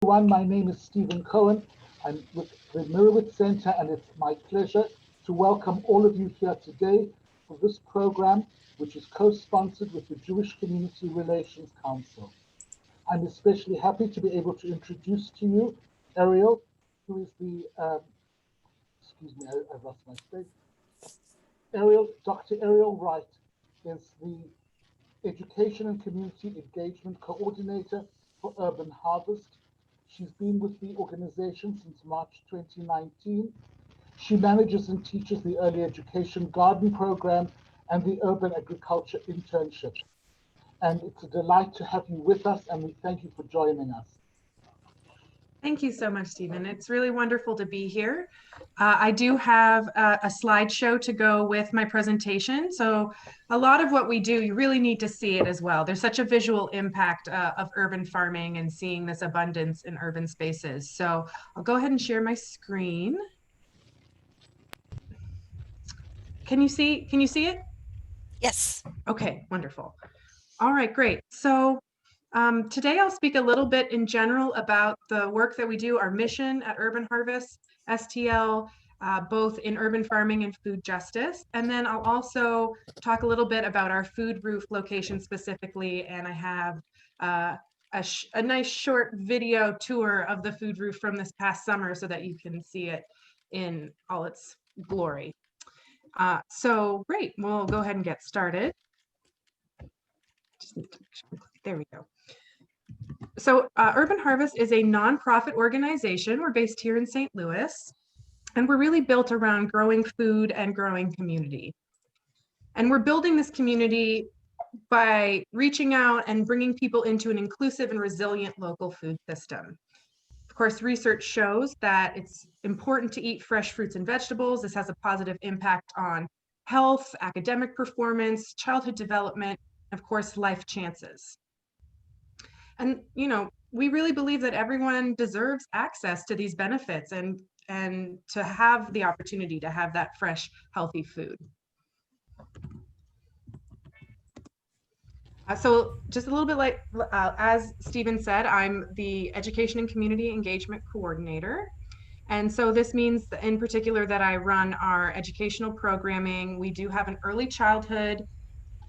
everyone. My name is Stephen Cohen. I'm with the Mirowitz Center, and it's my pleasure to welcome all of you here today for this program, which is co-sponsored with the Jewish Community Relations Council. I'm especially happy to be able to introduce to you Arielle, who is the, excuse me, I've lost my space. Dr. Arielle Wright is the Education and Community Engagement Coordinator for Urban Harvest. She's been with the organization since March 2019. She manages and teaches the Early Education Garden Program and the Urban Agriculture Internship. And it's a delight to have you with us, and we thank you for joining us. Thank you so much, Stephen. It's really wonderful to be here. I do have a slideshow to go with my presentation. So a lot of what we do, you really need to see it as well. There's such a visual impact of urban farming and seeing this abundance in urban spaces. So I'll go ahead and share my screen. Can you see it? Yes. Okay, wonderful. All right, great. So today I'll speak a little bit in general about the work that we do, our mission at Urban Harvest, STL, both in urban farming and food justice. And then I'll also talk a little bit about our food roof location specifically. And I have a nice short video tour of the food roof from this past summer so that you can see it in all its glory. So great, we'll go ahead and get started. Just need to make sure, there we go. So Urban Harvest is a nonprofit organization. We're based here in St. Louis, and we're really built around growing food and growing community. And we're building this community by reaching out and bringing people into an inclusive and resilient local food system. Of course, research shows that it's important to eat fresh fruits and vegetables. This has a positive impact on health, academic performance, childhood development, and of course, life chances. And, you know, we really believe that everyone deserves access to these benefits and to have the opportunity to have that fresh, healthy food. So just a little bit like, as Stephen said, I'm the Education and Community Engagement Coordinator. And so this means in particular that I run our educational programming. We do have an early childhood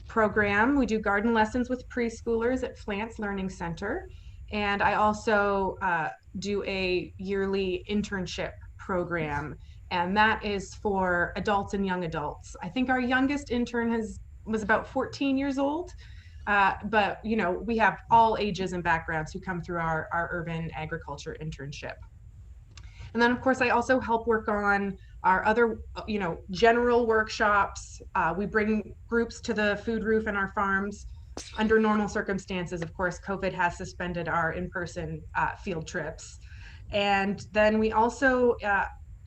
program. We do garden lessons with preschoolers at Flance Learning Center. And I also do a yearly internship program, and that is for adults and young adults. I think our youngest intern was about 14 years old, but you know, we have all ages and backgrounds who come through our urban agriculture internship. And then of course, I also help work on our other, you know, general workshops. We bring groups to the food roof and our farms. Under normal circumstances, of course, COVID has suspended our in-person field trips. And then we also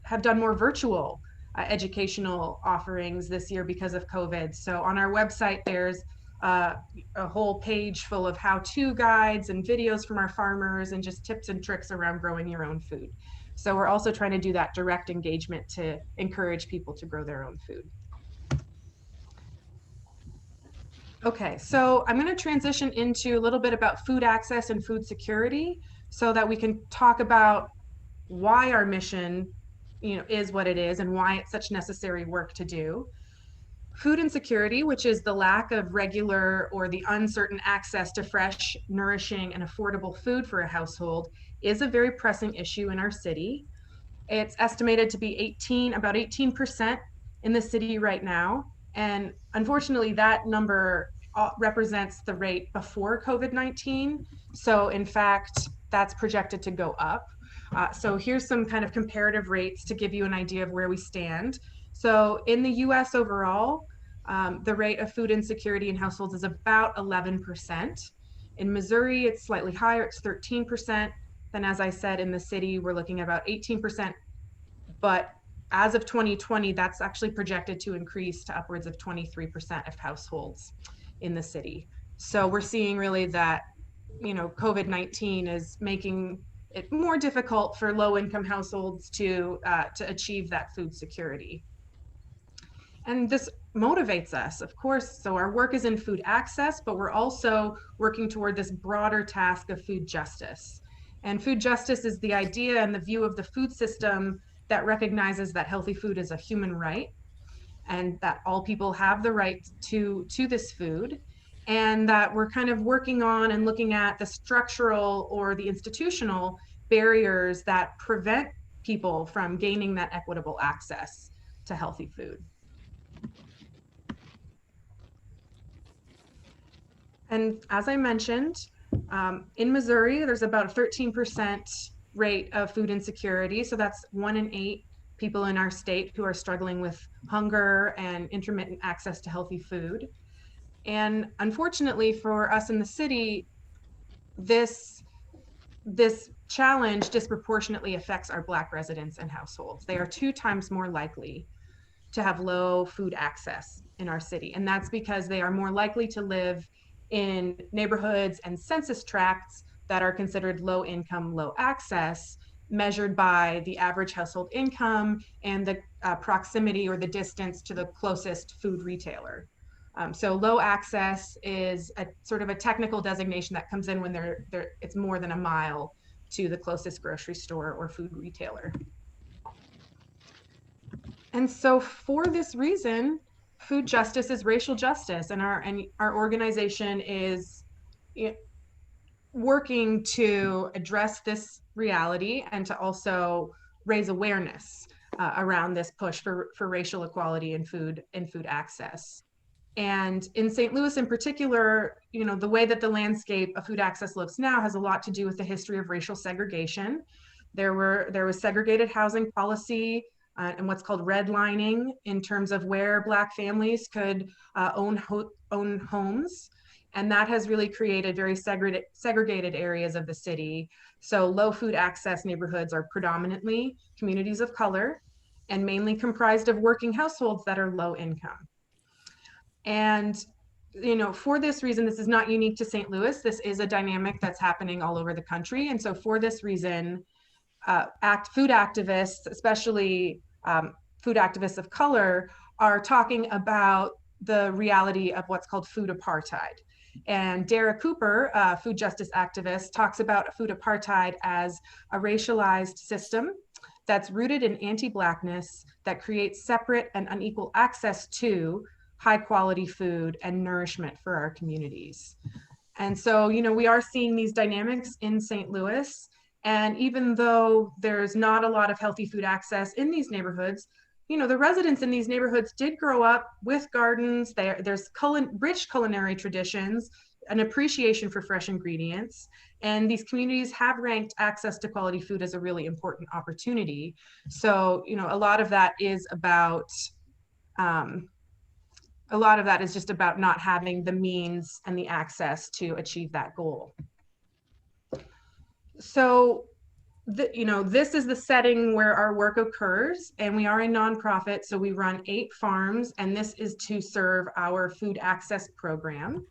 have done more virtual educational offerings this year because of COVID. So on our website, there's a whole page full of how-to guides and videos from our farmers and just tips and tricks around growing your own food. So we're also trying to do that direct engagement to encourage people to grow their own food. Okay, so I'm going to transition into a little bit about food access and food security so that we can talk about why our mission, you know, is what it is and why it's such necessary work to do. Food insecurity, which is the lack of regular or the uncertain access to fresh, nourishing, and affordable food for a household, is a very pressing issue in our city. It's estimated to be about 18% in the city right now. And unfortunately, that number represents the rate before COVID-19. So in fact, that's projected to go up. So here's some kind of comparative rates to give you an idea of where we stand. So in the US overall, the rate of food insecurity in households is about 11%. In Missouri, it's slightly higher, it's 13%. Then as I said, in the city, we're looking at about 18%. But as of 2020, that's actually projected to increase to upwards of 23% of households in the city. So we're seeing really that, you know, COVID-19 is making it more difficult for low-income households to achieve that food security. And this motivates us, of course. So our work is in food access, but we're also working toward this broader task of food justice. And food justice is the idea and the view of the food system that recognizes that healthy food is a human right and that all people have the right to this food, and that we're kind of working on and looking at the structural or the institutional barriers that prevent people from gaining that equitable access to healthy food. And as I mentioned, in Missouri, there's about a 13% rate of food insecurity. So that's 1 in 8 people in our state who are struggling with hunger and intermittent access to healthy food. And unfortunately for us in the city, this challenge disproportionately affects our Black residents and households. They are 2 times more likely to have low food access in our city. And that's because they are more likely to live in neighborhoods and census tracts that are considered low income, low access, measured by the average household income and the proximity or the distance to the closest food retailer. So low access is a sort of a technical designation that comes in when it's more than a mile to the closest grocery store or food retailer. And so for this reason, food justice is racial justice, and our organization is working to address this reality and to also raise awareness around this push for racial equality in food access. And in St. Louis in particular, the way that the landscape of food access looks now has a lot to do with the history of racial segregation. There was segregated housing policy and what's called redlining in terms of where Black families could own homes. And that has really created very segregated areas of the city. So low food access neighborhoods are predominantly communities of color and mainly comprised of working households that are low income. And for this reason, this is not unique to St. Louis. This is a dynamic that's happening all over the country. And so for this reason, food activists, especially food activists of color, are talking about the reality of what's called food apartheid. And Dara Cooper, a food justice activist, talks about food apartheid as a racialized system that's rooted in anti-Blackness that creates separate and unequal access to high quality food and nourishment for our communities. And so, we are seeing these dynamics in St. Louis. And even though there's not a lot of healthy food access in these neighborhoods, the residents in these neighborhoods did grow up with gardens. There's rich culinary traditions, an appreciation for fresh ingredients. And these communities have ranked access to quality food as a really important opportunity. So, a lot of that is just about not having the means and the access to achieve that goal. So, this is the setting where our work occurs, and we are a nonprofit, so we run 8 farms, and this is to serve our food access program.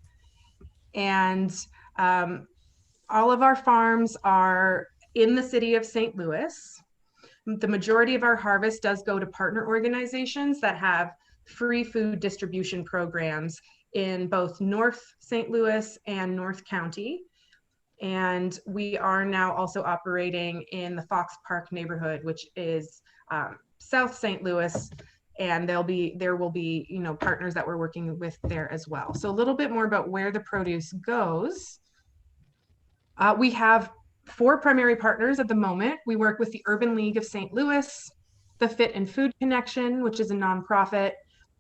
And all of our farms are in the city of St. Louis. The majority of our harvest does go to partner organizations that have free food distribution programs in both North St. Louis and North County. And we are now also operating in the Fox Park neighborhood, which is South St. Louis, and there will be partners that we're working with there as well. So a little bit more about where the produce goes. We have 4 primary partners at the moment. We work with the Urban League of St. Louis, the Fit and Food Connection, which is a nonprofit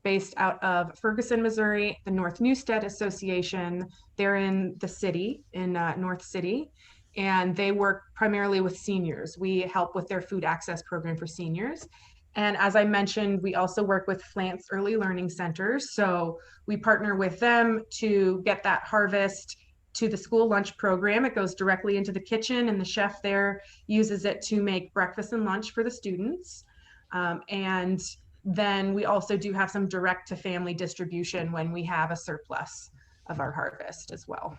based out of Ferguson, Missouri, the North Newstead Association. They're in the city, in North City, and they work primarily with seniors. We help with their food access program for seniors. And as I mentioned, we also work with Flant's Early Learning Centers. So we partner with them to get that harvest to the school lunch program. It goes directly into the kitchen, and the chef there uses it to make breakfast and lunch for the students. And then we also do have some direct to family distribution when we have a surplus of our harvest as well.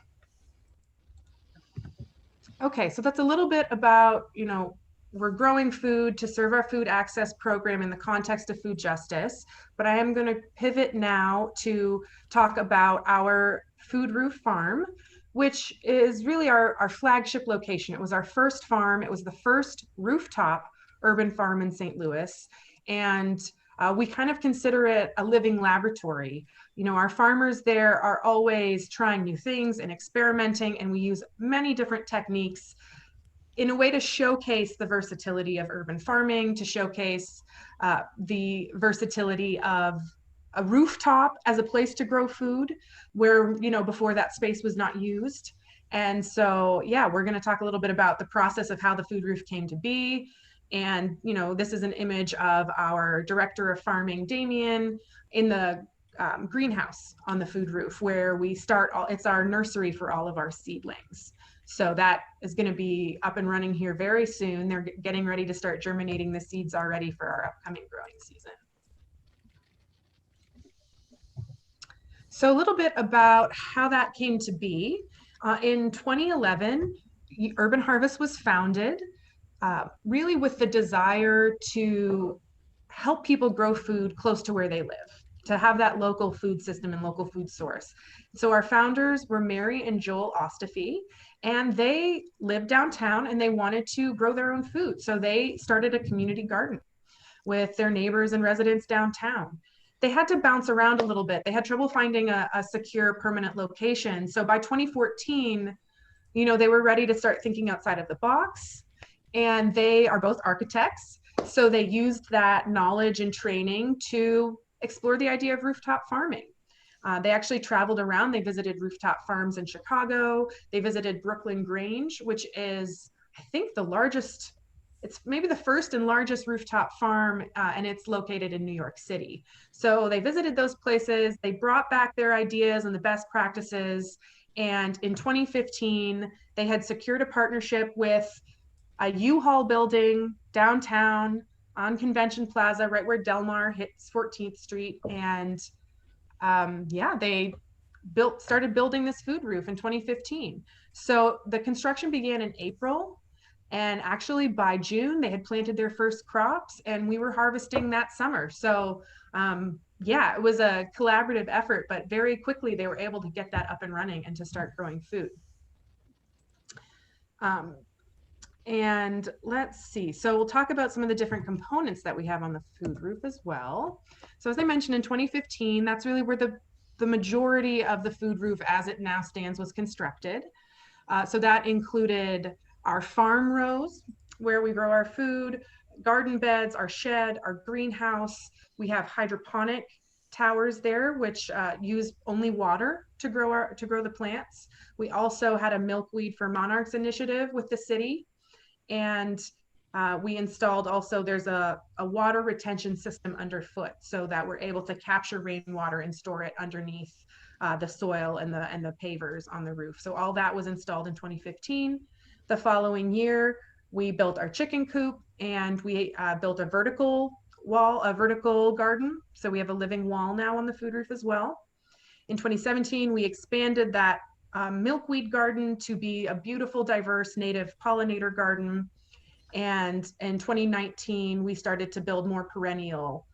Okay, so that's a little bit about, we're growing food to serve our food access program in the context of food justice, but I am going to pivot now to talk about our food roof farm, which is really our flagship location. It was our first farm. It was the first rooftop urban farm in St. Louis. And we kind of consider it a living laboratory. You know, our farmers there are always trying new things and experimenting, and we use many different techniques in a way to showcase the versatility of urban farming, to showcase the versatility of a rooftop as a place to grow food where, you know, before that space was not used. And so, yeah, we're going to talk a little bit about the process of how the food roof came to be. And, you know, this is an image of our director of farming, Damien, in the greenhouse on the food roof where we start it's our nursery for all of our seedlings. So that is going to be up and running here very soon. They're getting ready to start germinating the seeds already for our upcoming growing season. So a little bit about how that came to be. In 2011, Urban Harvest was founded really with the desire to help people grow food close to where they live, to have that local food system and local food source. So our founders were Mary and Joel Ostafy, and they lived downtown and they wanted to grow their own food. So they started a community garden with their neighbors and residents downtown. They had to bounce around a little bit. They had trouble finding a secure permanent location. So by 2014, you know, they were ready to start thinking outside of the box. And they are both architects. So they used that knowledge and training to explore the idea of rooftop farming. They actually traveled around. They visited rooftop farms in Chicago. They visited Brooklyn Grange, which is, I think, the largest, it's maybe the first and largest rooftop farm, and it's located in New York City. So they visited those places. They brought back their ideas and the best practices. And in 2015, they had secured a partnership with a U-Haul building downtown on Convention Plaza, right where Del Mar hits 14th Street. And yeah, they started building this food roof in 2015. So the construction began in April. And actually by June, they had planted their first crops and we were harvesting that summer. So yeah, it was a collaborative effort, but very quickly they were able to get that up and running and to start growing food. And let's see, so we'll talk about some of the different components that we have on the food roof as well. So as I mentioned, in 2015, that's really where the majority of the food roof as it now stands was constructed. So that included our farm rows where we grow our food, garden beds, our shed, our greenhouse. We have hydroponic towers there, which use only water to grow the plants. We also had a milkweed for monarchs initiative with the city. And we installed also, there's a water retention system underfoot so that we're able to capture rainwater and store it underneath the soil and the pavers on the roof. So all that was installed in 2015. The following year, we built our chicken coop and we built a vertical wall, a vertical garden. So we have a living wall now on the food roof as well. In 2017, we expanded that milkweed garden to be a beautiful, diverse native pollinator garden. And in 2019, we started to build more perennial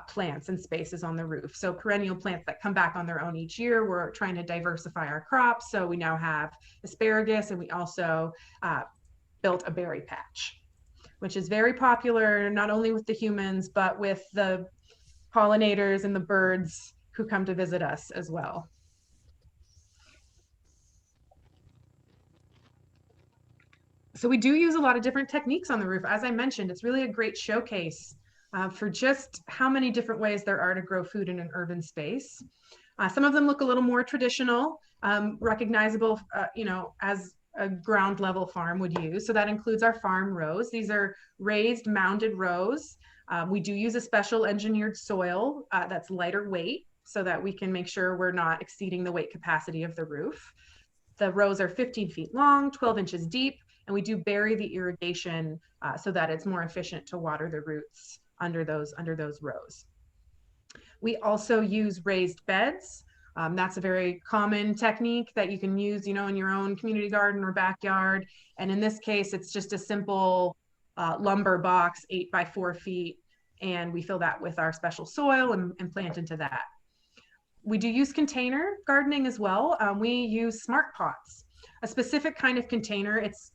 plants and spaces on the roof. So perennial plants that come back on their own each year. We're trying to diversify our crops. So we now have asparagus, and we also built a berry patch, which is very popular, not only with the humans, but with the pollinators and the birds who come to visit us as well. So we do use a lot of different techniques on the roof. As I mentioned, it's really a great showcase for just how many different ways there are to grow food in an urban space. Some of them look a little more traditional, recognizable, you know, as a ground level farm would use. So that includes our farm rows. These are raised mounded rows. We do use a special engineered soil that's lighter weight so that we can make sure we're not exceeding the weight capacity of the roof. The rows are 15 feet long, 12 inches deep, and we do bury the irrigation so that it's more efficient to water the roots under those rows. We also use raised beds. That's a very common technique that you can use, you know, in your own community garden or backyard. And in this case, it's just a simple lumber box, 8 by 4 feet, and we fill that with our special soil and plant into that. We do use container gardening as well. We use smart pots, a specific kind of container. It's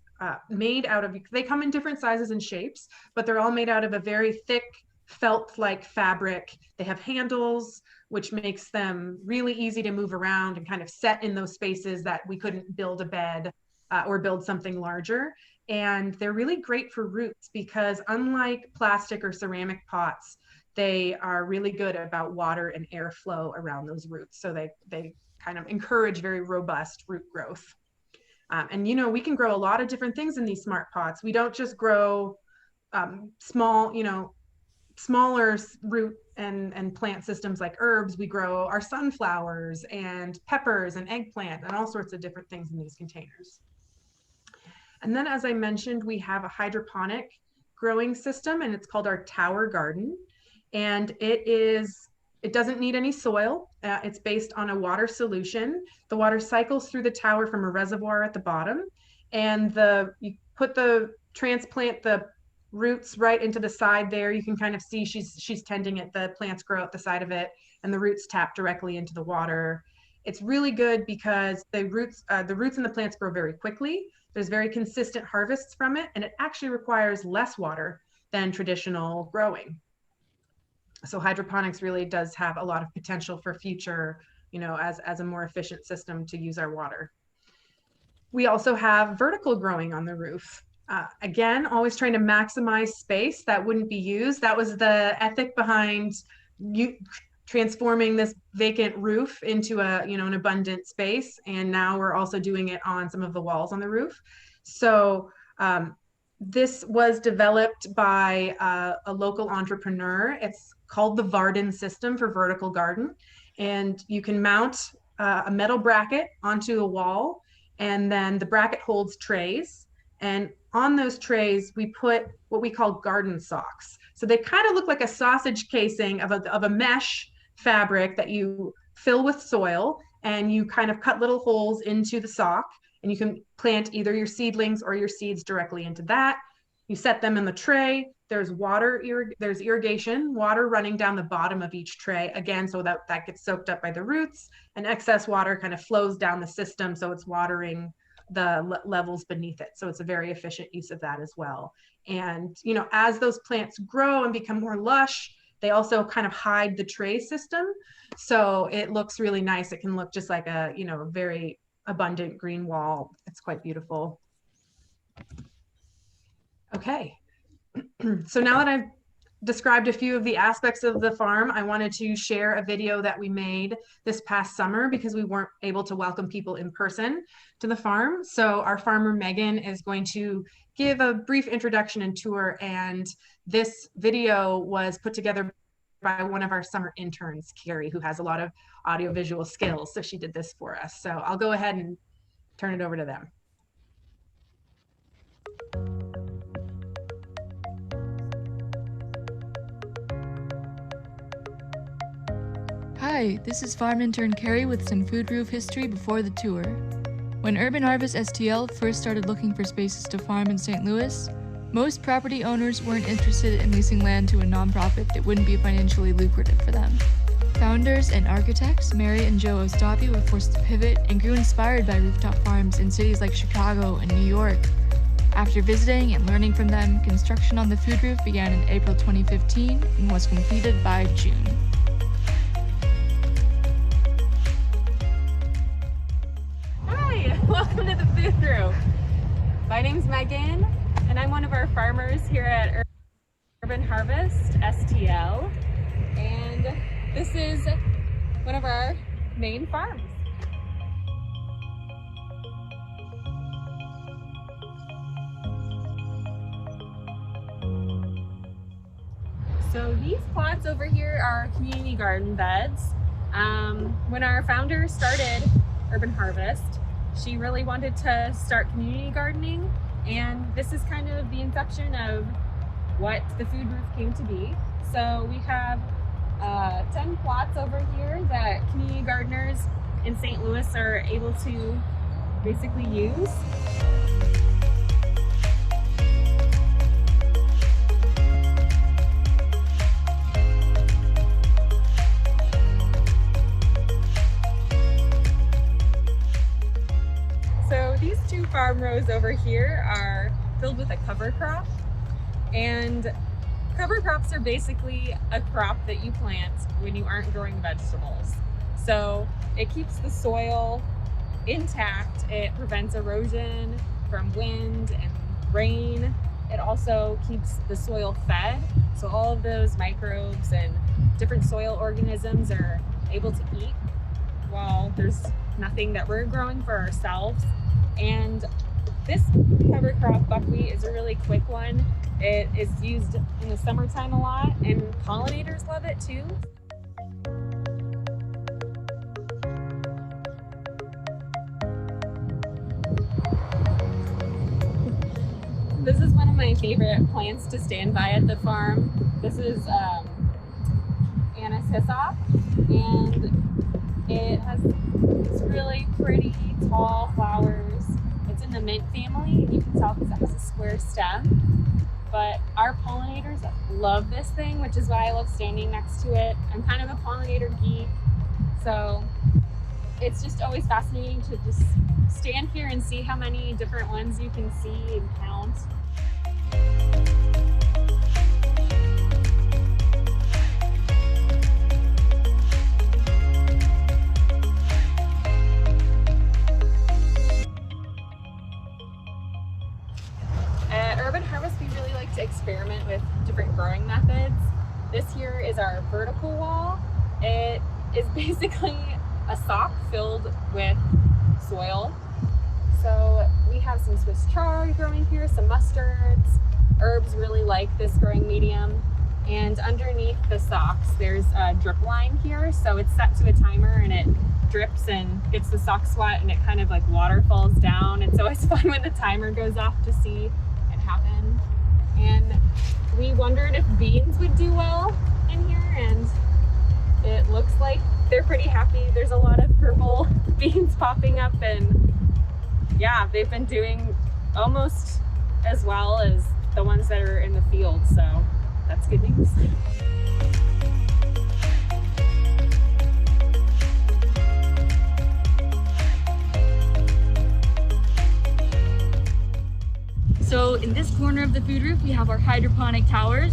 made out of, they come in different sizes and shapes, but they're all made out of a very thick felt-like fabric. They have handles, which makes them really easy to move around and kind of set in those spaces that we couldn't build a bed or build something larger. And they're really great for roots because unlike plastic or ceramic pots, they are really good about water and airflow around those roots. So they kind of encourage very robust root growth. And, you know, we can grow a lot of different things in these smart pots. We don't just grow small, you know, smaller root and plant systems like herbs. We grow our sunflowers and peppers and eggplant and all sorts of different things in these containers. And then, as I mentioned, we have a hydroponic growing system, and it's called our tower garden. And it doesn't need any soil. It's based on a water solution. The water cycles through the tower from a reservoir at the bottom, and you transplant the roots right into the side there. You can kind of see she's tending it. The plants grow out the side of it, and the roots tap directly into the water. It's really good because the roots and the plants grow very quickly. There's very consistent harvests from it, and it actually requires less water than traditional growing. So hydroponics really does have a lot of potential for future, you know, as a more efficient system to use our water. We also have vertical growing on the roof. Again, always trying to maximize space that wouldn't be used. That was the ethic behind transforming this vacant roof into an abundant space. And now we're also doing it on some of the walls on the roof. So this was developed by a local entrepreneur. It's called the Varden system for vertical garden. And you can mount a metal bracket onto a wall, and then the bracket holds trays. And on those trays, we put what we call garden socks. So they kind of look like a sausage casing of a mesh fabric that you fill with soil, and you kind of cut little holes into the sock, and you can plant either your seedlings or your seeds directly into that. You set them in the tray. There's there's irrigation, water running down the bottom of each tray, again, so that gets soaked up by the roots, and excess water kind of flows down the system, so it's watering the levels beneath it. So it's a very efficient use of that as well. And, you know, as those plants grow and become more lush, they also kind of hide the tray system. So it looks really nice. It can look just like a very abundant green wall. It's quite beautiful. Okay. So now that I've described a few of the aspects of the farm, I wanted to share a video that we made this past summer because we weren't able to welcome people in person to the farm. So our farmer Megan is going to give a brief introduction and tour, and this video was put together by one of our summer interns, Carrie, who has a lot of audiovisual skills. So she did this for us. So I'll go ahead and turn it over to them. Hi, this is farm intern Carrie with some food roof history before the tour. When Urban Harvest STL first started looking for spaces to farm in St. Louis, most property owners weren't interested in leasing land to a nonprofit that wouldn't be financially lucrative for them. Founders and architects Mary and Joe Ostapi were forced to pivot and grew inspired by rooftop farms in cities like Chicago and New York. After visiting and learning from them, construction on the food roof began in April 2015 and was completed by June. Welcome to the food roof. My name's Megan, and I'm one of our farmers here at Urban Harvest STL, and this is one of our main farms. So these plots over here are community garden beds. When our founder started Urban Harvest, she really wanted to start community gardening, and this is kind of the inception of what the food roof came to be. So we have 10 plots over here that community gardeners in St. Louis are able to basically use. boxes over here are filled with a cover crop. And cover crops are basically a crop that you plant when you aren't growing vegetables. So it keeps the soil intact. It prevents erosion from wind and rain. It also keeps the soil fed. So all of those microbes and different soil organisms are able to eat while there's nothing that we're growing for ourselves. And this cover crop, buckwheat, is a really quick one. It is used in the summertime a lot, and pollinators love it too. This is one of my favorite plants to stand by at the farm. This is anise hyssop, and it has these really pretty tall flowers. It's in the mint family. You can tell because it has a square stem. But our pollinators love this thing, which is why I love standing next to it. I'm kind of a pollinator geek, so it's just always fascinating to just stand here and see how many different ones you can see and count. At Urban Harvest, we really like to experiment with different growing methods. This here is our vertical wall. It is basically a sock filled with soil. So we have some Swiss chard growing here, some mustards. Herbs really like this growing medium. And underneath the socks, there's a drip line here. So it's set to a timer and it drips and gets the socks wet and it kind of like water falls down. It's always fun when the timer goes off to see it happen. And we wondered if beans would do well in here, and it looks like they're pretty happy. There's a lot of purple beans popping up, and yeah, they've been doing almost as well as the ones that are in the field, so that's good news. So in this corner of the food roof, we have our hydroponic towers.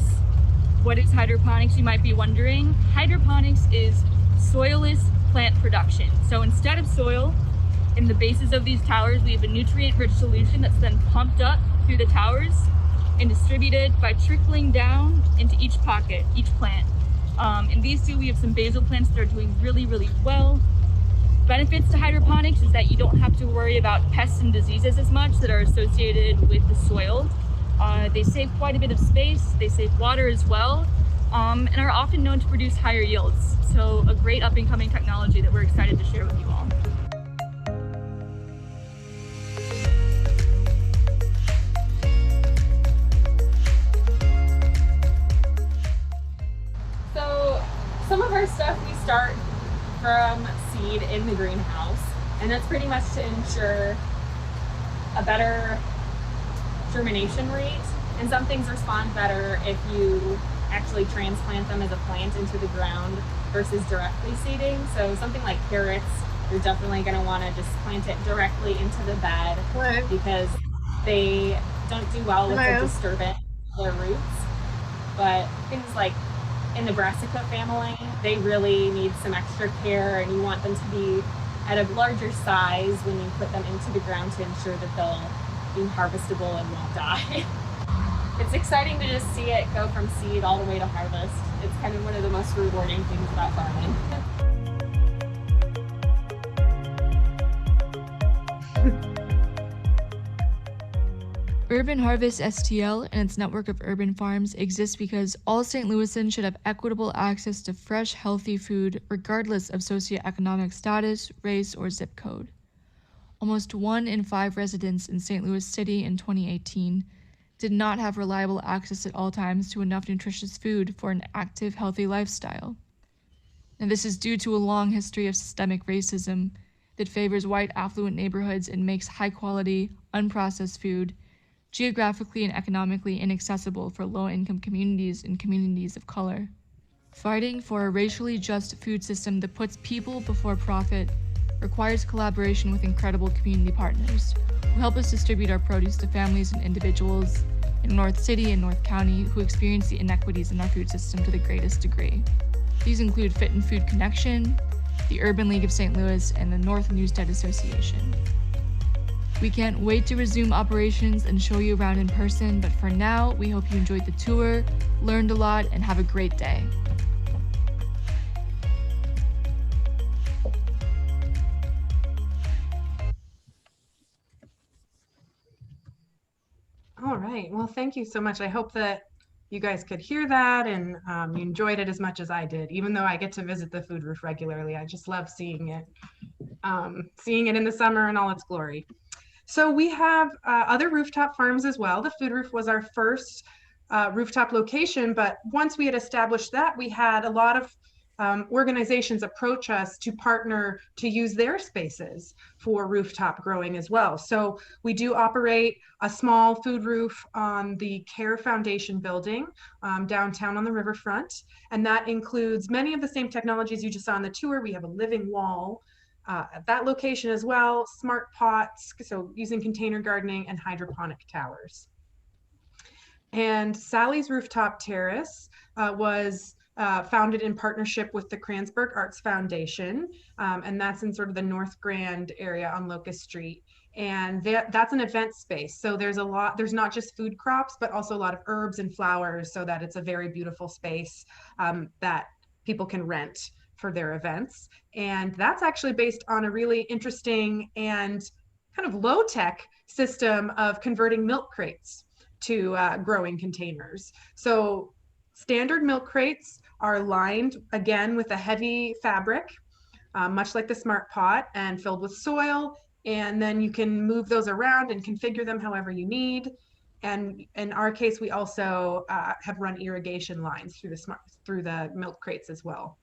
What is hydroponics, you might be wondering? Hydroponics is soilless plant production. So instead of soil, in the bases of these towers, we have a nutrient-rich solution that's then pumped up through the towers and distributed by trickling down into each pocket, each plant. In these two, we have some basil plants that are doing really, really well. Benefits to hydroponics is that you don't have to worry about pests and diseases as much that are associated with the soil. They save quite a bit of space, they save water as well, and are often known to produce higher yields. So a great up-and-coming technology that we're excited to share with you all. So some of our stuff we start from seed in the greenhouse, and that's pretty much to ensure a better germination rate, and some things respond better if you actually transplant them as a plant into the ground versus directly seeding. So something like carrots, you're definitely going to want to just plant it directly into the bed because they don't do well with the disturbance of their roots. But things like in the brassica family, they really need some extra care, and you want them to be at a larger size when you put them into the ground to ensure that they'll be harvestable and won't die. It's exciting to just see it go from seed all the way to harvest. It's kind of one of the most rewarding things about farming. Urban Harvest STL and its network of urban farms exists because all St. Louisans should have equitable access to fresh, healthy food regardless of socioeconomic status, race, or zip code. Almost 1 in 5 residents in St. Louis City in 2018 did not have reliable access at all times to enough nutritious food for an active, healthy lifestyle. And this is due to a long history of systemic racism that favors white affluent neighborhoods and makes high-quality, unprocessed food geographically and economically inaccessible for low-income communities and communities of color. Fighting for a racially just food system that puts people before profit requires collaboration with incredible community partners who help us distribute our produce to families and individuals in North City and North County who experience the inequities in our food system to the greatest degree. These include Fit and Food Connection, the Urban League of St. Louis, and the North Newstead Association. We can't wait to resume operations and show you around in person, but for now, we hope you enjoyed the tour, learned a lot, and have a great day. All right, well, thank you so much. I hope that you guys could hear that and you enjoyed it as much as I did, even though I get to visit the Food Roof regularly. I just love seeing it in the summer in all its glory. So we have other rooftop farms as well. The Food Roof was our first rooftop location, but once we had established that, we had a lot of organizations approach us to partner to use their spaces for rooftop growing as well. So we do operate a small food roof on the Care Foundation building downtown on the riverfront, and that includes many of the same technologies you just saw on the tour. We have a living wall at that location as well, smart pots, so using container gardening, and hydroponic towers. And Sally's Rooftop Terrace was founded in partnership with the Kranzberg Arts Foundation, and that's in sort of the North Grand area on Locust Street. And that's an event space. So there's not just food crops, but also a lot of herbs and flowers, so that it's a very beautiful space that people can rent for their events. And that's actually based on a really interesting and kind of low-tech system of converting milk crates to growing containers. So standard milk crates are lined again with a heavy fabric, much like the Smart Pot, and filled with soil. And then you can move those around and configure them however you need. And in our case, we also have run irrigation lines through the milk crates as well.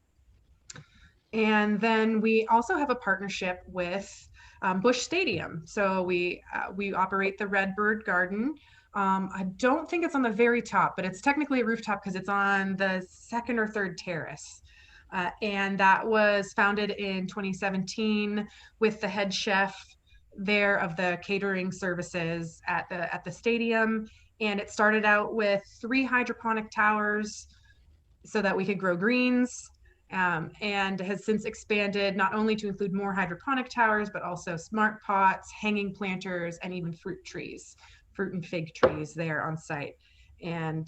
And then we also have a partnership with Busch Stadium. So we operate the Redbird Garden. I don't think it's on the very top, but it's technically a rooftop because it's on the second or third terrace. And that was founded in 2017 with the head chef there of the catering services at the stadium. And it started out with 3 hydroponic towers so that we could grow greens. And has since expanded not only to include more hydroponic towers, but also smart pots, hanging planters, and even fruit and fig trees there on site. And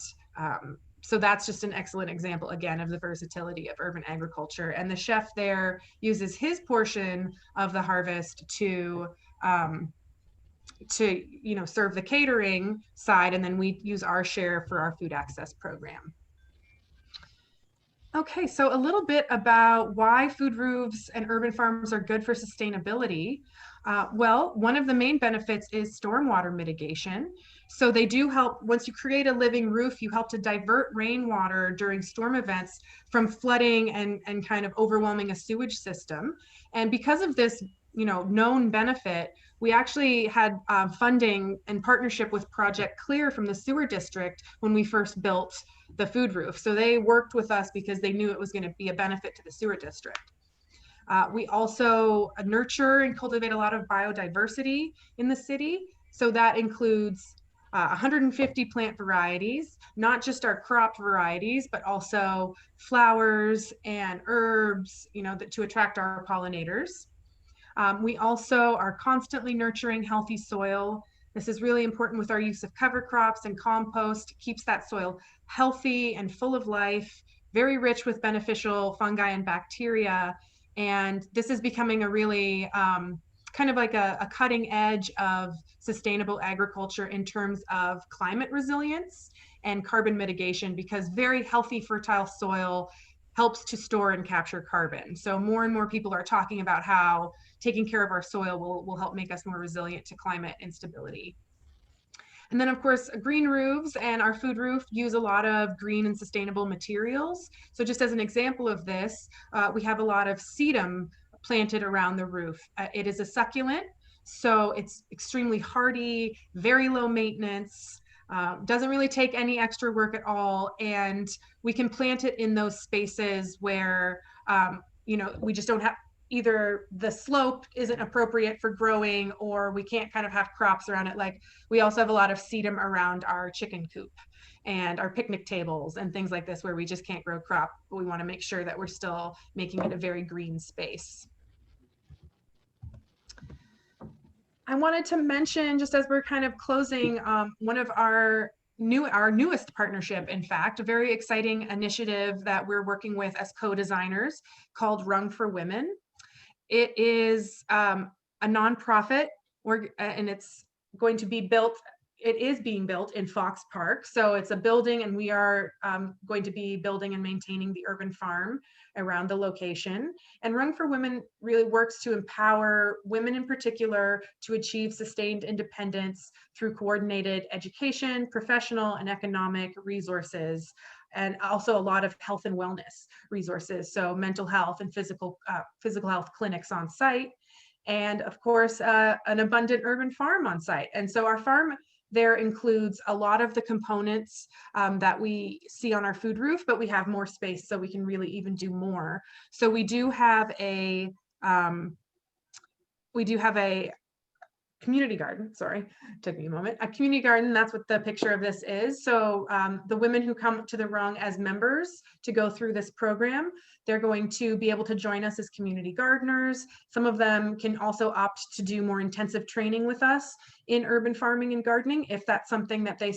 so that's just an excellent example, again, of the versatility of urban agriculture. And the chef there uses his portion of the harvest to serve the catering side, and then we use our share for our food access program. Okay, so a little bit about why food roofs and urban farms are good for sustainability. Well, one of the main benefits is stormwater mitigation. So they do help, once you create a living roof, you help to divert rainwater during storm events from flooding and kind of overwhelming a sewage system. And because of this, known benefit, we actually had funding and partnership with Project Clear from the sewer district when we first built the food roof. So they worked with us because they knew it was going to be a benefit to the sewer district. We also nurture and cultivate a lot of biodiversity in the city. So that includes 150 plant varieties, not just our crop varieties, but also flowers and herbs, to attract our pollinators. We also are constantly nurturing healthy soil. This is really important with our use of cover crops and compost. It keeps that soil healthy and full of life, very rich with beneficial fungi and bacteria. And this is becoming a really kind of like a cutting edge of sustainable agriculture in terms of climate resilience and carbon mitigation, because very healthy, fertile soil helps to store and capture carbon. So more and more people are talking about how taking care of our soil will help make us more resilient to climate instability. And then, of course, green roofs and our food roof use a lot of green and sustainable materials. So just as an example of this, we have a lot of sedum planted around the roof. It is a succulent, so it's extremely hardy, very low maintenance, doesn't really take any extra work at all. And we can plant it in those spaces where, we just don't have, either the slope isn't appropriate for growing, or we can't kind of have crops around it. Like we also have a lot of sedum around our chicken coop and our picnic tables and things like this where we just can't grow crop, but we want to make sure that we're still making it a very green space. I wanted to mention, just as we're kind of closing, one of our newest partnership, in fact, a very exciting initiative that we're working with as co-designers called Rung for Women. It is a nonprofit, and it's going to be built. It is being built in Fox Park. So it's a building, and we are going to be building and maintaining the urban farm around the location. And Rung for Women really works to empower women in particular to achieve sustained independence through coordinated education, professional and economic resources, and also a lot of health and wellness resources. So mental health and physical health clinics on site. And of course, an abundant urban farm on site. And so our farm there includes a lot of the components that we see on our food roof, but we have more space so we can really even do more. So we do have a community garden, sorry, took me a moment. A community garden, that's what the picture of this is. So the women who come to the Rung as members to go through this program, they're going to be able to join us as community gardeners. Some of them can also opt to do more intensive training with us in urban farming and gardening, if that's something that they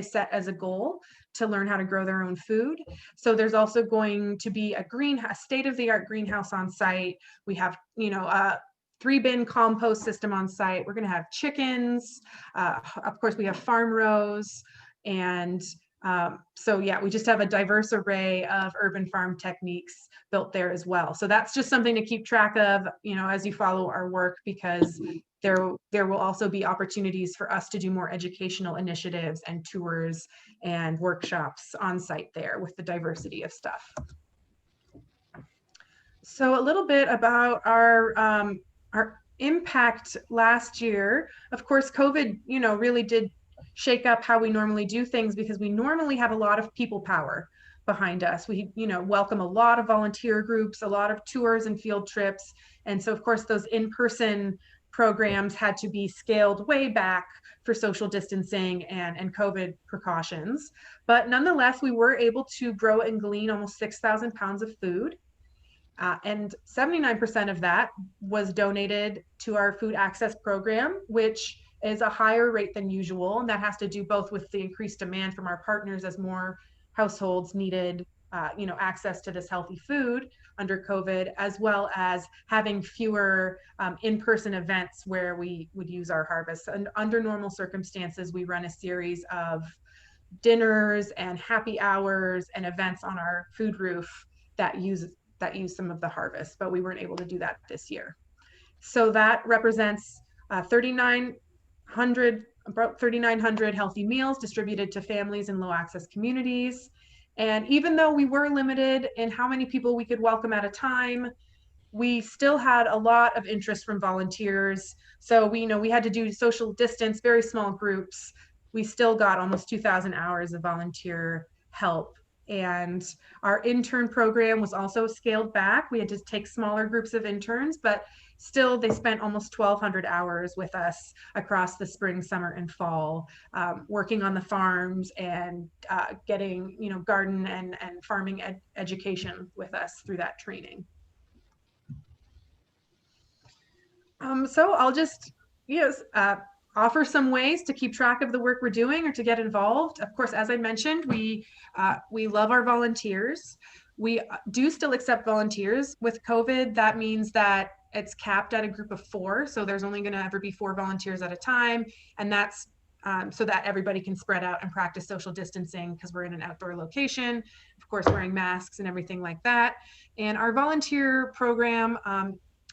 set as a goal to learn how to grow their own food. So there's also going to be a state-of-the-art greenhouse on site. We have, 3-bin compost system on site. We're going to have chickens. Of course, we have farm rows. And so, yeah, we just have a diverse array of urban farm techniques built there as well. So that's just something to keep track of, as you follow our work, because there will also be opportunities for us to do more educational initiatives and tours and workshops on site there with the diversity of stuff. So a little bit about our impact last year. Of course, COVID, really did shake up how we normally do things, because we normally have a lot of people power behind us. We, welcome a lot of volunteer groups, a lot of tours and field trips. And so of course, those in-person programs had to be scaled way back for social distancing and COVID precautions. But nonetheless, we were able to grow and glean almost 6,000 pounds of food. And 79% of that was donated to our food access program, which is a higher rate than usual. And that has to do both with the increased demand from our partners as more households needed access to this healthy food under COVID, as well as having fewer in-person events where we would use our harvest. And under normal circumstances, we run a series of dinners and happy hours and events on our food roof that use some of the harvest, but we weren't able to do that this year. So that represents about 3,900 healthy meals distributed to families in low access communities. And even though we were limited in how many people we could welcome at a time, we still had a lot of interest from volunteers. So we had to do social distance, very small groups. We still got almost 2,000 hours of volunteer help. And our intern program was also scaled back. We had to take smaller groups of interns, but still they spent almost 1,200 hours with us across the spring, summer, and fall, working on the farms and getting, garden and farming education with us through that training. So I'll just, offer some ways to keep track of the work we're doing or to get involved. Of course, as I mentioned, we love our volunteers. We do still accept volunteers. With COVID, that means that it's capped at a group of 4. So there's only going to ever be 4 volunteers at a time. And that's so that everybody can spread out and practice social distancing, because we're in an outdoor location, of course, wearing masks and everything like that. And our volunteer program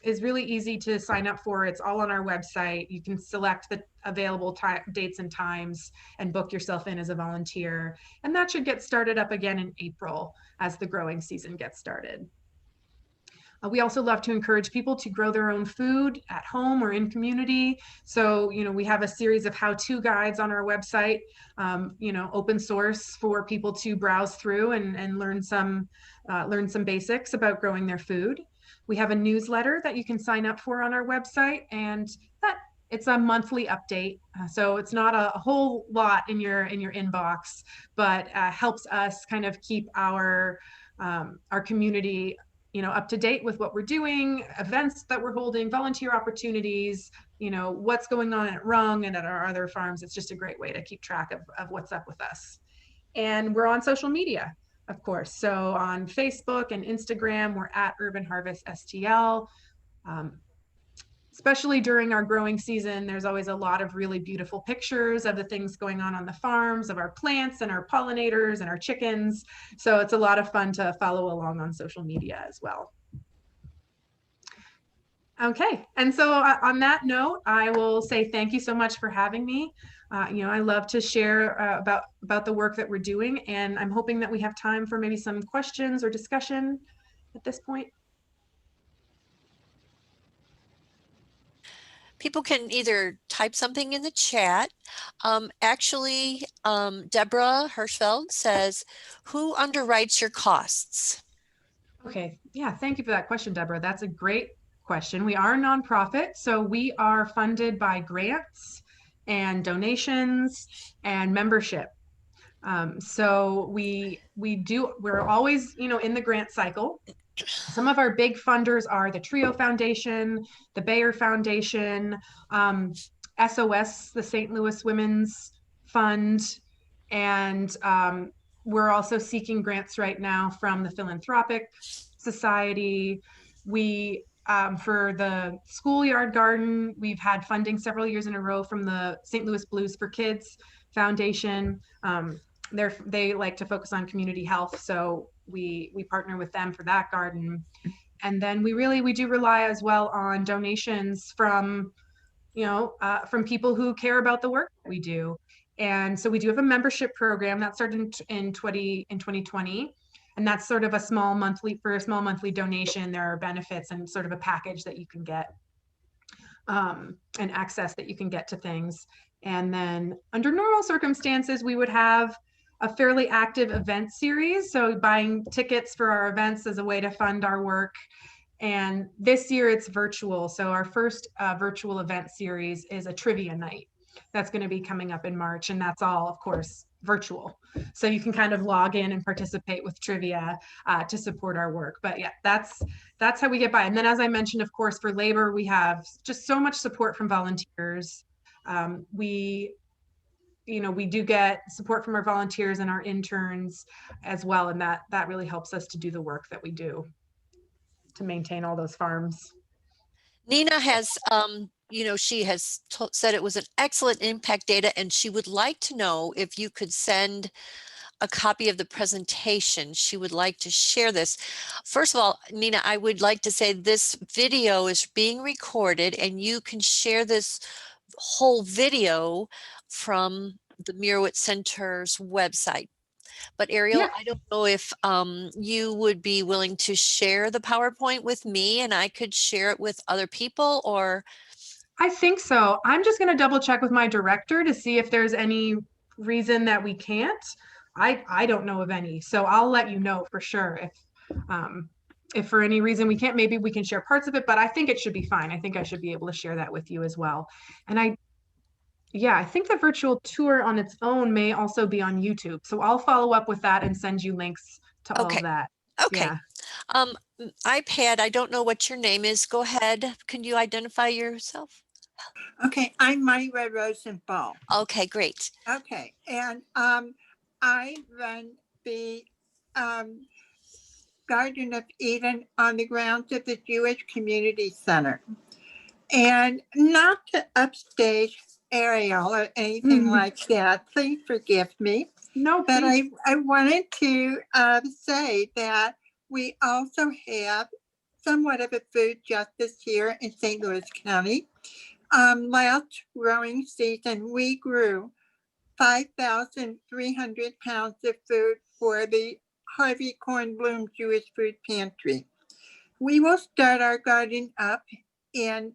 is really easy to sign up for. It's all on our website. You can select the available dates and times and book yourself in as a volunteer. And that should get started up again in April as the growing season gets started. We also love to encourage people to grow their own food at home or in community. So, we have a series of how-to guides on our website, open source for people to browse through and learn some basics about growing their food. We have a newsletter that you can sign up for on our website, and that it's a monthly update. So it's not a whole lot in your inbox, but helps us kind of keep our community, up to date with what we're doing, events that we're holding, volunteer opportunities, what's going on at Rung and at our other farms. It's just a great way to keep track of what's up with us. And we're on social media, of course. So on Facebook and Instagram, we're at Urban Harvest STL. Especially during our growing season, there's always a lot of really beautiful pictures of the things going on the farms, of our plants and our pollinators and our chickens. So it's a lot of fun to follow along on social media as well. Okay, and so on that note, I will say thank you so much for having me. I love to share about the work that we're doing, and I'm hoping that we have time for maybe some questions or discussion at this point. People can either type something in the chat. Actually, Deborah Hirschfeld says, who underwrites your costs? Okay, yeah, thank you for that question, Deborah. That's a great question. We are a nonprofit, so we are funded by grants and donations and membership. So we're always, in the grant cycle. Some of our big funders are the Trio Foundation, the Bayer Foundation, SOS, the St. Louis Women's Fund, and we're also seeking grants right now from the Philanthropic Society. We, for the schoolyard garden, we've had funding several years in a row from the St. Louis Blues for Kids Foundation. They like to focus on community health, so we partner with them for that garden. And then we do rely as well on donations from people who care about the work that we do. And so we do have a membership program that started in 2020, and that's sort of a small monthly donation. There are benefits and sort of a package that you can get, and access that you can get to things. And then under normal circumstances, we would have a fairly active event series. So buying tickets for our events as a way to fund our work. And this year it's virtual. So our first virtual event series is a trivia night. That's going to be coming up in March. And that's all, of course, virtual. So you can kind of log in and participate with trivia to support our work. But yeah, that's how we get by. And then, as I mentioned, of course, for labor, we have just so much support from volunteers. We do get support from our volunteers and our interns as well. And that really helps us to do the work that we do to maintain all those farms. Nina has, she has said it was an excellent impact data, and she would like to know if you could send a copy of the presentation. She would like to share this. First of all, Nina, I would like to say this video is being recorded, and you can share this whole video from the Merowitz Center's website. But Arielle, yeah. I don't know if you would be willing to share the PowerPoint with me and I could share it with other people, or? I think so. I'm just going to double check with my director to see if there's any reason that we can't. I don't know of any, so I'll let you know for sure. If for any reason we can't, maybe we can share parts of it, but I think it should be fine. I think I should be able to share that with you as well. And I think the virtual tour on its own may also be on YouTube. So I'll follow up with that and send you links to all of that. Okay. Yeah. iPad, I don't know what your name is. Go ahead. Can you identify yourself? Okay, I'm Myra Rosenthal. Okay, great. Okay, and I run the Garden of Eden on the grounds of the Jewish Community Center. And not to upstage Arielle or anything like that, please forgive me. No, but I wanted to say that we also have somewhat of a food justice here in St. Louis County. Last growing season, we grew 5,300 pounds of food for the Harvey Kornblum Jewish Food Pantry. We will start our garden up in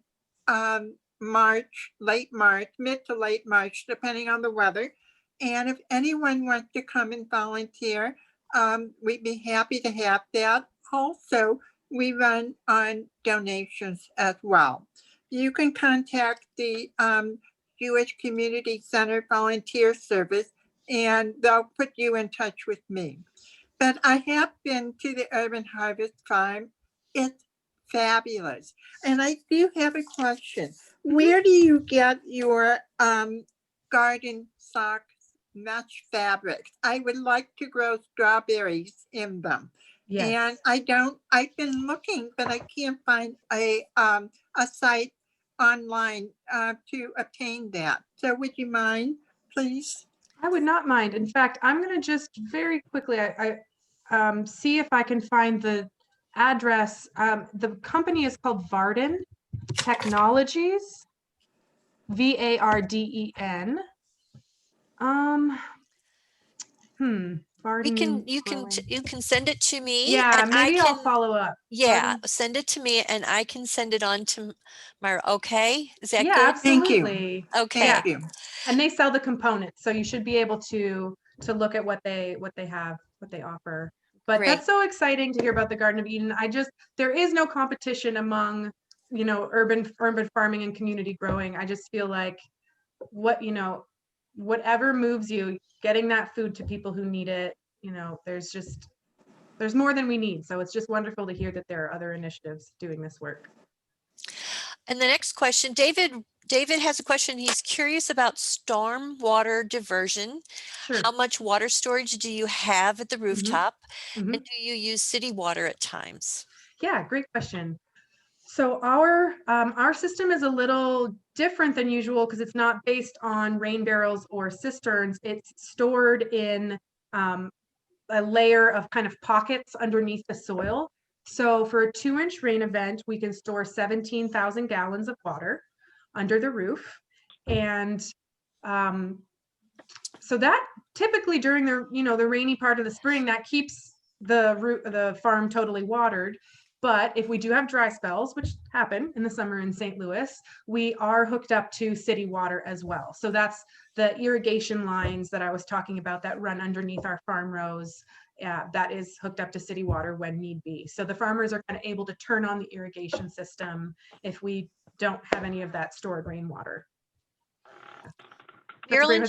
March, late March, mid to late March, depending on the weather. And if anyone wants to come and volunteer, we'd be happy to have that. Also, we run on donations as well. You can contact the Jewish Community Center Volunteer Service and they'll put you in touch with me. But I have been to the Urban Harvest Farm. It's fabulous. And I do have a question. Where do you get your garden sock mesh fabric? I would like to grow strawberries in them. Yes. And I've been looking, but I can't find a site online to obtain that. So would you mind, please? I would not mind. In fact, I'm going to just very quickly see if I can find the address. The company is called Varden Technologies, Varden. Varden You can send it to me. Yeah, and maybe I'll follow up. Yeah, Varden. send it to me and I can send it on to my, okay? Is that Yeah, good? absolutely. Okay. Thank you. And they sell the components, so you should be able to look at what they have, what they offer. But Great. that's so exciting to hear about the Garden of Eden. There is no competition among, urban farming and community growing. I just feel like whatever moves you, getting that food to people who need it, there's more than we need. So it's just wonderful to hear that there are other initiatives doing this work. And the next question, David has a question. He's curious about storm water diversion. Sure. How much water storage do you have at the rooftop? Mhm. And do you use city water at times? Yeah, great question. So our system is a little different than usual because it's not based on rain barrels or cisterns. It's stored in a layer of kind of pockets underneath the soil. So for a 2-inch rain event, we can store 17,000 gallons of water under the roof. And so that typically during the rainy part of the spring, that keeps the farm totally watered. But if we do have dry spells, which happen in the summer in St. Louis, we are hooked up to city water as well. So that's the irrigation lines that I was talking about that run underneath our farm rows. That is hooked up to city water when need be. So the farmers are kind of able to turn on the irrigation system if we don't have any of that stored rainwater. Marilyn?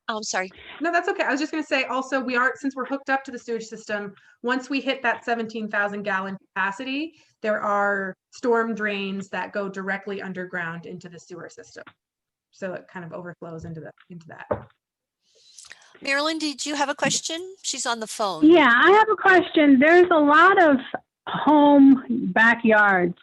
Oh, I'm sorry. No, that's okay. I was just going to say also since we're hooked up to the sewage system, once we hit that 17,000 gallon capacity, there are storm drains that go directly underground into the sewer system. So it kind of overflows into that. Marilyn, did you have a question? She's on the phone. Yeah, I have a question. There's a lot of home backyards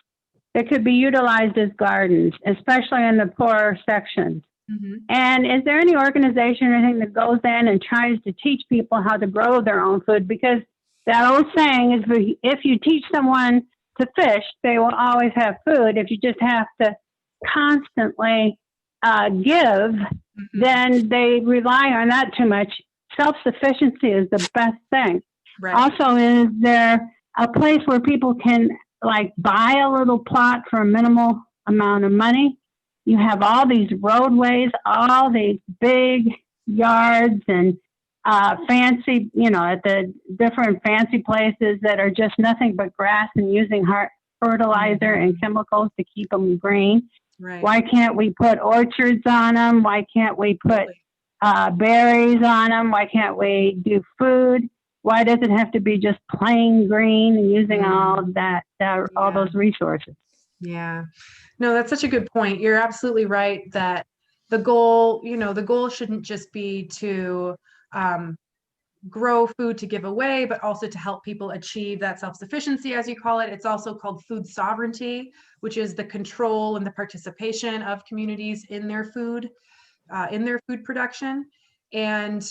that could be utilized as gardens, especially in the poorer sections. Mm-hmm. And is there any organization or anything that goes in and tries to teach people how to grow their own food? Because that old saying is, if you teach someone to fish, they will always have food. If you just have to constantly give, then they rely on that too much. Self-sufficiency is the best thing. Right. Also, is there a place where people can buy a little plot for a minimal amount of money? You have all these roadways, all these big yards and fancy, at the different fancy places that are just nothing but grass and using fertilizer and chemicals to keep them green. Right. Why can't we put orchards on them? Why can't we put berries on them? Why can't we do food? Why does it have to be just plain green and using all of that, all those resources? Yeah, no, that's such a good point. You're absolutely right that the goal shouldn't just be to grow food to give away, but also to help people achieve that self-sufficiency, as you call it. It's also called food sovereignty, which is the control and the participation of communities in their food production. And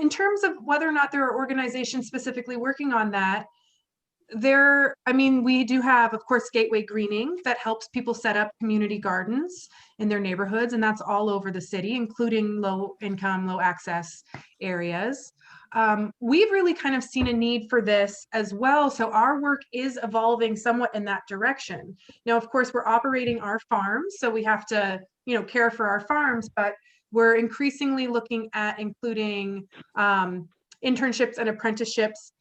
in terms of whether or not there are organizations specifically working on that, we do have, of course, Gateway Greening that helps people set up community gardens in their neighborhoods, and that's all over the city, including low income, low access areas. We've really kind of seen a need for this as well. So our work is evolving somewhat in that direction. Now, of course, we're operating our farms, so we have to, care for our farms, but we're increasingly looking at including internships and apprenticeships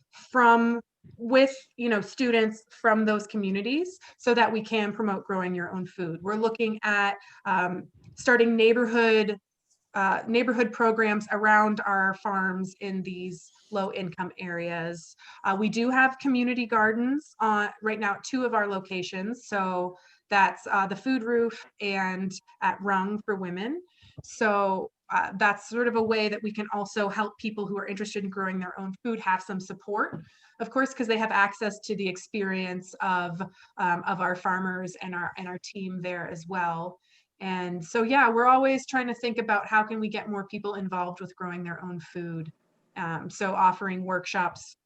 with students from those communities so that we can promote growing your own food. We're looking at starting neighborhood programs around our farms in these low income areas. We do have community gardens right now at 2 of our locations. So that's the Food Roof and at Rung for women. So that's sort of a way that we can also help people who are interested in growing their own food have some support, of course, because they have access to the experience of our farmers and our team there as well. And so, yeah, we're always trying to think about how can we get more people involved with growing their own food. So offering workshops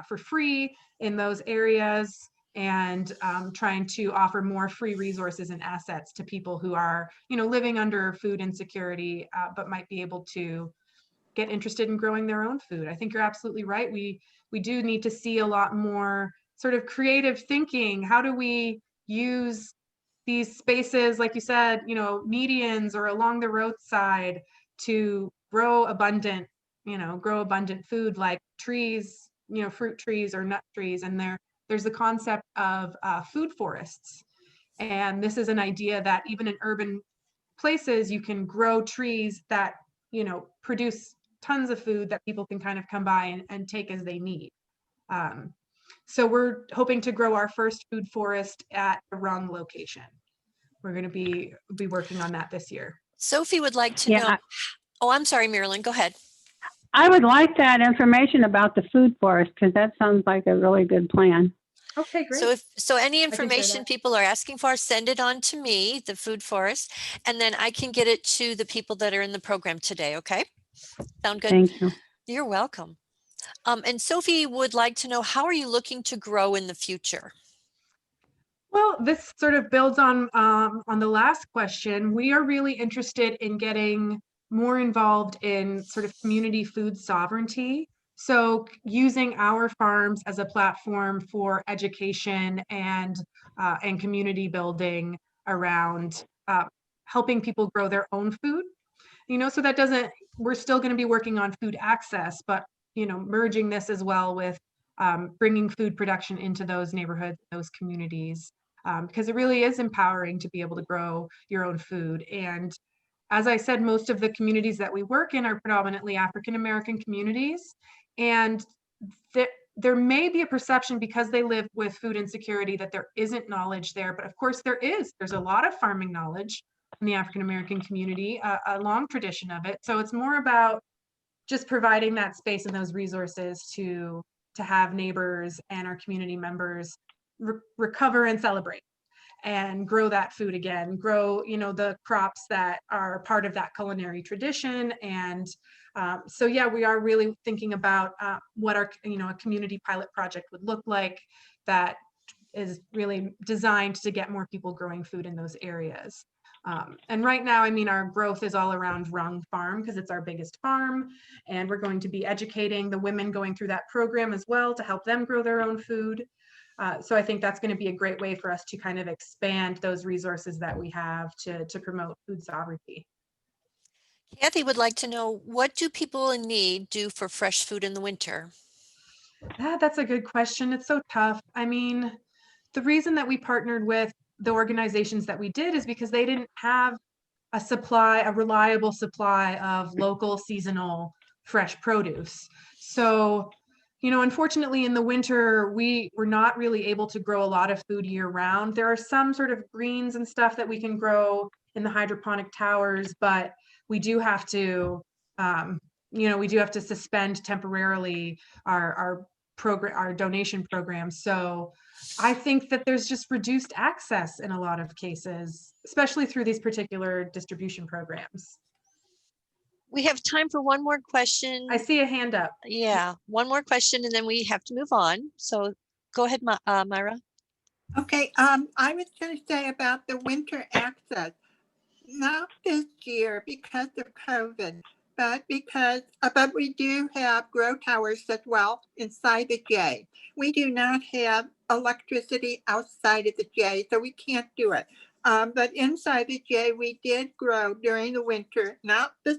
for free in those areas, and trying to offer more free resources and assets to people who are, living under food insecurity, but might be able to get interested in growing their own food. I think you're absolutely right. We do need to see a lot more sort of creative thinking. How do we use these spaces, like you said, medians or along the roadside to grow abundant food, like trees, fruit trees or nut trees. And there's the concept of food forests. And this is an idea that even in urban places, you can grow trees that, produce tons of food that people can kind of come by and take as they need. So we're hoping to grow our first food forest at the Rung location. We're going to be working on that this year. Sophie would like to know. Oh, I'm sorry, Marilyn, go ahead. I would like that information about the food forest, because that sounds like a really good plan. Okay, great. So any information people are asking for, send it on to me, the food forest, and then I can get it to the people that are in the program today. Okay. Sound good? Thank you. You're welcome. And Sophie would like to know, how are you looking to grow in the future? Well, this sort of builds on the last question. We are really interested in getting more involved in sort of community food sovereignty. So using our farms as a platform for education and community building around helping people grow their own food. So that we're still going to be working on food access, but merging this as well with bringing food production into those neighborhoods, those communities, because it really is empowering to be able to grow your own food. And as I said, most of the communities that we work in are predominantly African American communities, and there may be a perception because they live with food insecurity that there isn't knowledge there, but of course there is. There's a lot of farming knowledge in the African American community, a long tradition of it. So it's more about just providing that space and those resources to have neighbors and our community members recover and celebrate and grow that food again, grow the crops that are part of that culinary tradition. And so yeah, we are really thinking about what our a community pilot project would look like that is really designed to get more people growing food in those areas. And right now, our growth is all around Rung Farm because it's our biggest farm, and we're going to be educating the women going through that program as well to help them grow their own food. So I think that's going to be a great way for us to kind of expand those resources that we have to promote food sovereignty. Kathy would like to know, what do people in need do for fresh food in the winter? That's a good question. It's so tough. The reason that we partnered with the organizations that we did is because they didn't have a reliable supply of local seasonal fresh produce. So, unfortunately in the winter, we were not really able to grow a lot of food year round. There are some sort of greens and stuff that we can grow in the hydroponic towers, but we do have to, suspend temporarily our donation program. So I think that there's just reduced access in a lot of cases, especially through these particular distribution programs. We have time for one more question. I see a hand up. Yeah, one more question and then we have to move on. So go ahead, Myra. Okay, I was going to say about the winter access. Not this year because of COVID, but we do have grow towers as well inside the J. We do not have electricity outside of the J, so we can't do it. But inside the J, we did grow during the winter, not this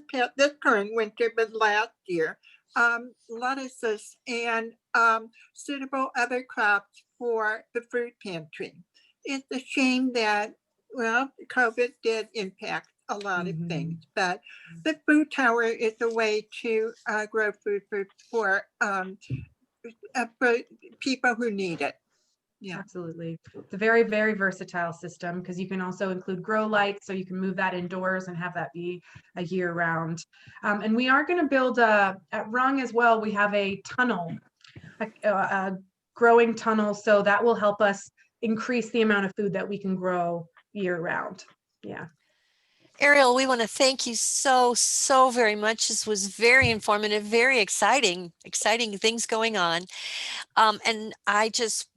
current winter, but last year. lettuces and suitable other crops for the food pantry. It's a shame that, well, COVID did impact a lot of things, but the food tower is a way to grow food for people who need it. Yeah. Absolutely. It's a very, very versatile system because you can also include grow lights, so you can move that indoors and have that be a year round. And we are going to build at Rung as well. We have a tunnel, a growing tunnel. So that will help us increase the amount of food that we can grow year round. Yeah. Arielle, we want to thank you so very much. This was very informative, very exciting things going on. And I just,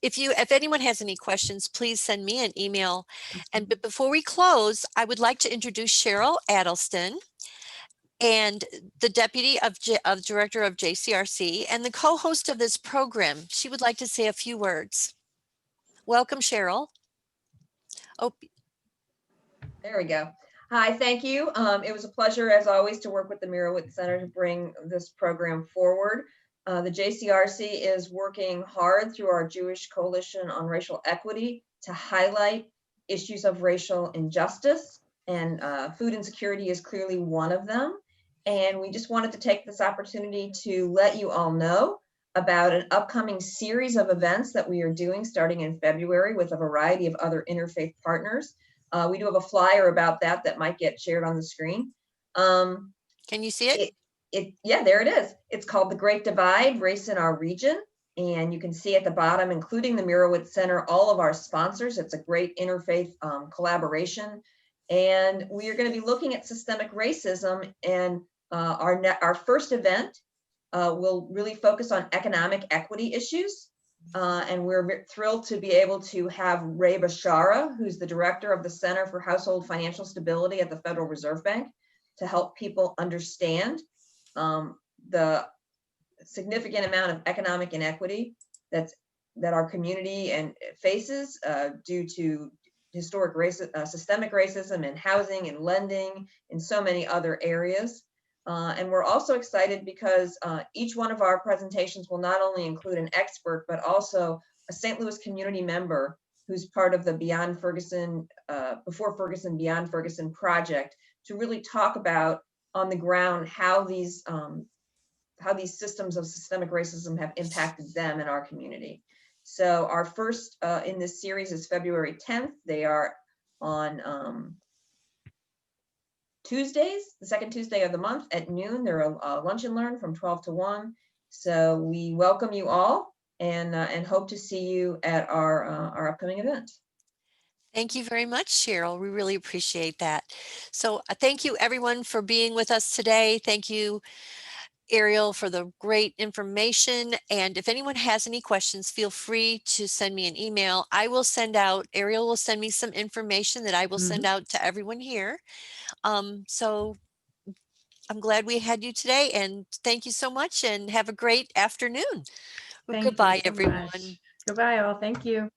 if anyone has any questions, please send me an email. But before we close, I would like to introduce Cheryl Addleston, and the deputy of director of JCRC and the co-host of this program. She would like to say a few words. Welcome, Cheryl. Oh, there we go. Hi, thank you. It was a pleasure, as always, to work with the Murrowitz Center to bring this program forward. The JCRC is working hard through our Jewish Coalition on Racial Equity to highlight issues of racial injustice, and food insecurity is clearly one of them. And we just wanted to take this opportunity to let you all know about an upcoming series of events that we are doing starting in February with a variety of other interfaith partners. We do have a flyer about that might get shared on the screen. Can you see it? Yeah, there it is. It's called The Great Divide, Race in Our Region. And you can see at the bottom, including the Murrowitz Center, all of our sponsors. It's a great interfaith collaboration. And we are going to be looking at systemic racism. And our first event will really focus on economic equity issues. And we're thrilled to be able to have Ray Bashara, who's the director of the Center for Household Financial Stability at the Federal Reserve Bank, to help people understand the significant amount of economic inequity that our community faces due to historic systemic racism in housing and lending and so many other areas. And we're also excited because each one of our presentations will not only include an expert, but also a St. Louis community member who's part of the Beyond Ferguson, Before Ferguson, Beyond Ferguson project, to really talk about on the ground how these systems of systemic racism have impacted them in our community. So our first in this series is February 10th. They are on Tuesdays, the second Tuesday of the month at noon. They're a lunch and learn from 12 to 1. So we welcome you all and hope to see you at our upcoming event. Thank you very much, Cheryl. We really appreciate that. So thank you everyone for being with us today. Thank you, Arielle, for the great information. And if anyone has any questions, feel free to send me an email. Arielle will send me some information that I will send out to everyone here. So I'm glad we had you today, and thank you so much, and have a great afternoon. Goodbye, everyone. Goodbye all. Thank you.